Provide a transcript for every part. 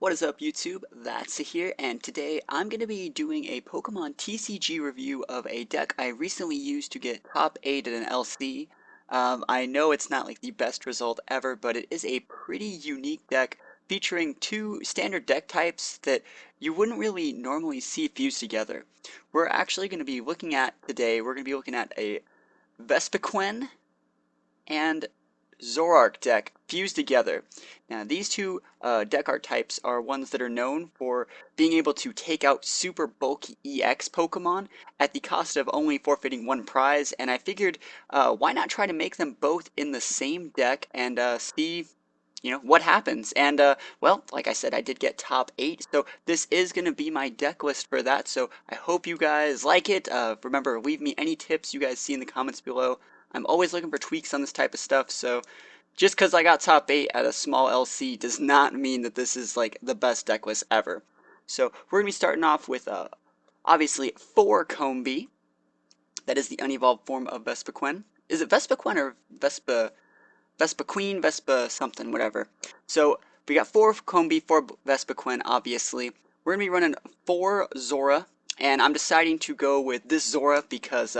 What is up, YouTube? That's here, and today I'm going to be doing a Pokemon TCG review of a deck I recently used to get top 8 at an LC. I know it's not like the best result ever, but it is a pretty unique deck featuring two standard deck types that you wouldn't really normally see fused together. We're actually going to be looking at today, we're going to be looking at a Vespiquen and Zoroark deck fused together. Now, these two deck art types are ones that are known for being able to take out super bulky EX Pokemon at the cost of only forfeiting one prize, and I figured why not try to make them both in the same deck and see what happens. And well, like I said, I did get top 8, so this is going to be my deck list for that. So I hope you guys like it. Remember, leave me any tips you guys see in the comments below. I'm always looking for tweaks on this type of stuff, so just because I got top 8 at a small LC does not mean that this is like the best deck list ever. So we're going to be starting off with obviously 4 Combi. That is the unevolved form of Vespiquen. Is it Vespiquen or Vespiquen, Vespa something, whatever. So we got 4 Combi, 4 Vespiquen, obviously. We're going to be running 4 Zora, and I'm deciding to go with this Zora because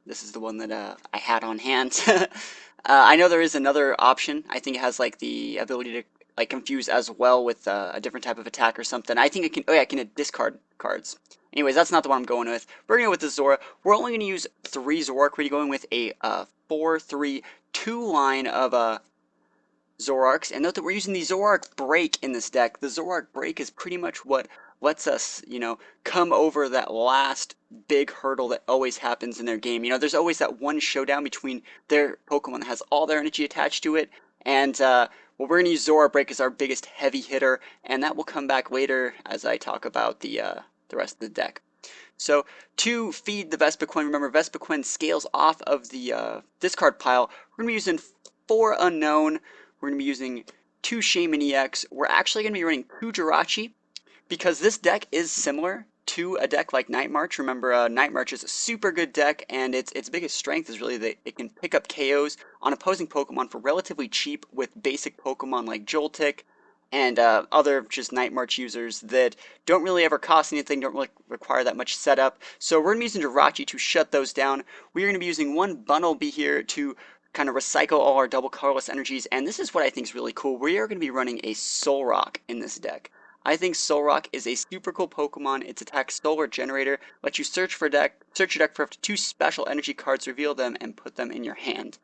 this is the one that I had on hand. I know there is another option. I think it has like the ability to like confuse as well with a different type of attack or something. I think it can. Oh yeah, it can discard cards. Anyways, that's not the one I'm going with. We're going to go with the Zora. We're only going to use 3 Zoroark. We're going with a 4-3-2 line of Zoroarks. And note that we're using the Zoroark Break in this deck. The Zoroark Break is pretty much what lets us, come over that last big hurdle that always happens in their game. There's always that one showdown between their Pokemon that has all their energy attached to it, and well, we're going to use Zoroark Break as our biggest heavy hitter, and that will come back later as I talk about the rest of the deck. So to feed the Vespiquen, remember Vespiquen scales off of the discard pile. We're going to be using 4 Unknown. We're going to be using 2 Shaman EX. We're actually going to be running 2 Jirachi, because this deck is similar to a deck like Night March. Remember, Night March is a super good deck, and its biggest strength is really that it can pick up KOs on opposing Pokemon for relatively cheap with basic Pokemon like Joltik and other just Night March users that don't really ever cost anything, don't really require that much setup. So we're going to be using Jirachi to shut those down. We are going to be using 1 Bunnelby here to kind of recycle all our double colorless energies, and this is what I think is really cool. We are going to be running a Solrock in this deck. I think Solrock is a super cool Pokemon. Its attack Solar Generator lets you search your deck for up to 2 special energy cards, reveal them, and put them in your hand.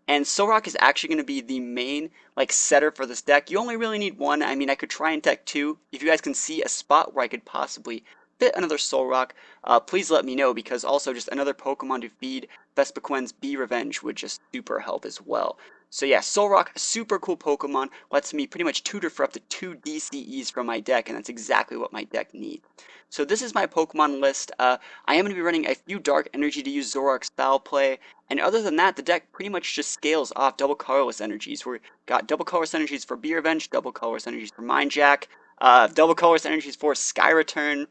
And Solrock is actually going to be the main setter for this deck. You only really need 1. I mean, I could try and deck 2. If you guys can see a spot where I could possibly fit another Solrock, please let me know, because also just another Pokemon to feed Vespiquen's Bee Revenge would just super help as well. So yeah, Solrock, super cool Pokemon, lets me pretty much tutor for up to 2 DCEs from my deck, and that's exactly what my deck needs. So this is my Pokemon list. I am going to be running a few Dark Energy to use Zoroark's Foul Play, and other than that, the deck pretty much just scales off double colorless energies. We've got double colorless energies for Bee Revenge, double colorless energies for Mind Jack, double colorless energies for Sky Return.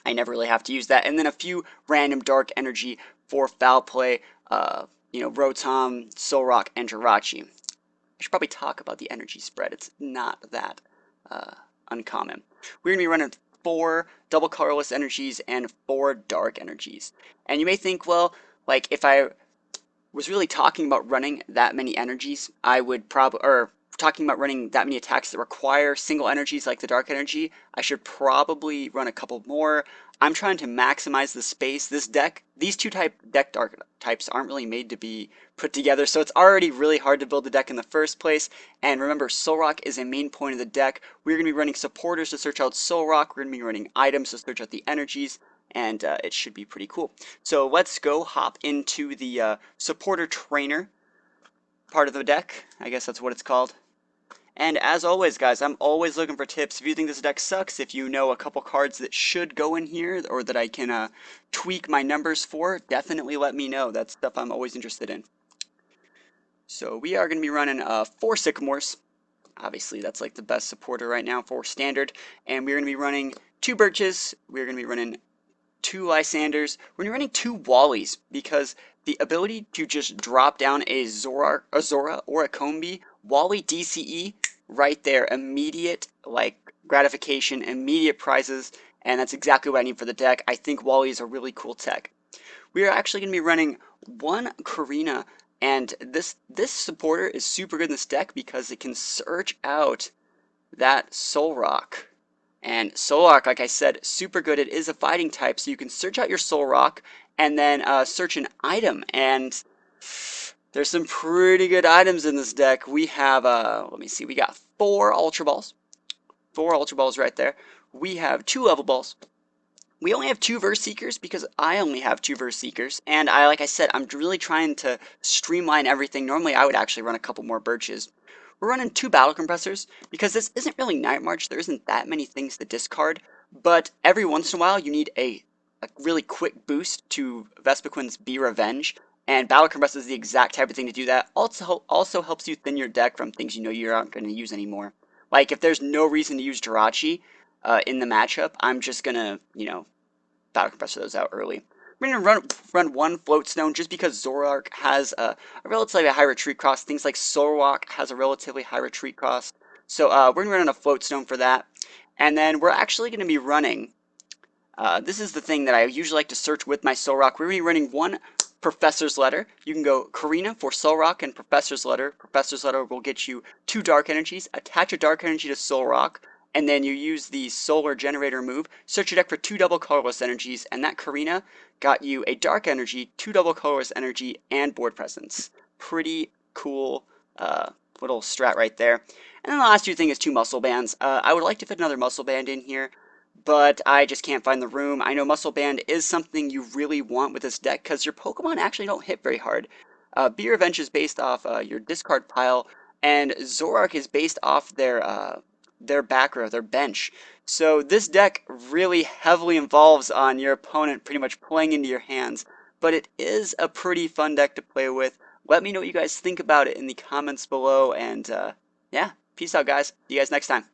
I never really have to use that. And then a few random dark energy for Foul Play, Rotom, Solrock, and Jirachi. I should probably talk about the energy spread. It's not that uncommon. We're going to be running 4 double colorless energies and 4 dark energies. And you may think, well, if I was really talking about running that many energies, I would probably, or talking about running that many attacks that require single energies like the dark energy, I should probably run a couple more. I'm trying to maximize the space. These two deck dark types aren't really made to be put together, so it's already really hard to build the deck in the first place. And remember, Solrock is a main point of the deck. We're going to be running supporters to search out Solrock. We're going to be running items to search out the energies, and it should be pretty cool. So let's go hop into the supporter trainer part of the deck. I guess that's what it's called. And as always, guys, I'm always looking for tips. If you think this deck sucks, if you know a couple cards that should go in here or that I can tweak my numbers for, definitely let me know. That's stuff I'm always interested in. So we are going to be running 4 Sycamores. Obviously, that's like the best supporter right now for standard. And we're going to be running 2 Birches. We're going to be running 2 Lysanders. We're going to be running 2 Wallies, because the ability to just drop down a Zora or a Combi, Wally DCE, right there. Immediate, like, gratification, immediate prizes, and that's exactly what I need for the deck. I think Wally is a really cool tech. We are actually going to be running one Karina, and this supporter is super good in this deck because it can search out that Zoroark. And Zoroark, like I said, super good. It is a fighting type, so you can search out your Zoroark and then search an item. And there's some pretty good items in this deck. We have, let me see, we got four Ultra Balls. Four Ultra Balls right there. We have two Level Balls. We only have two Verse Seekers because I only have two Verse Seekers. And like I said, I'm really trying to streamline everything. Normally, I would actually run a couple more Birches. We're running two Battle Compressors because this isn't really Night March. There isn't that many things to discard. But every once in a while, you need a really quick boost to Vespiquen's Be Revenge. And Battle Compressor is the exact type of thing to do that. Also helps you thin your deck from things you know you aren't going to use anymore. Like if there's no reason to use Jirachi in the matchup, I'm just going to, Battle Compressor those out early. We're going to run one Float Stone just because Zoroark has a relatively high retreat cost. Things like Zoroark has a relatively high retreat cost. So we're going to run a Float Stone for that. And then we're actually going to be running, this is the thing that I usually like to search with my Zoroark. We're going to be running one Professor's Letter. You can go Karina for Zoroark and Professor's Letter. Professor's Letter will get you two Dark Energies. Attach a Dark Energy to Zoroark, and then you use the Solar Generator move. Search your deck for two double colorless energies, and that Karina got you a Dark Energy, two double colorless energy, and board presence. Pretty cool little strat right there. And then the last two things is two Muscle Bands. I would like to fit another Muscle Band in here, but I just can't find the room. I know Muscle Band is something you really want with this deck because your Pokemon actually don't hit very hard. Be Revenge is based off your discard pile, and Zoroark is based off their back row, their bench. So this deck really heavily involves on your opponent pretty much playing into your hands, but it is a pretty fun deck to play with. Let me know what you guys think about it in the comments below, and yeah, peace out, guys. See you guys next time.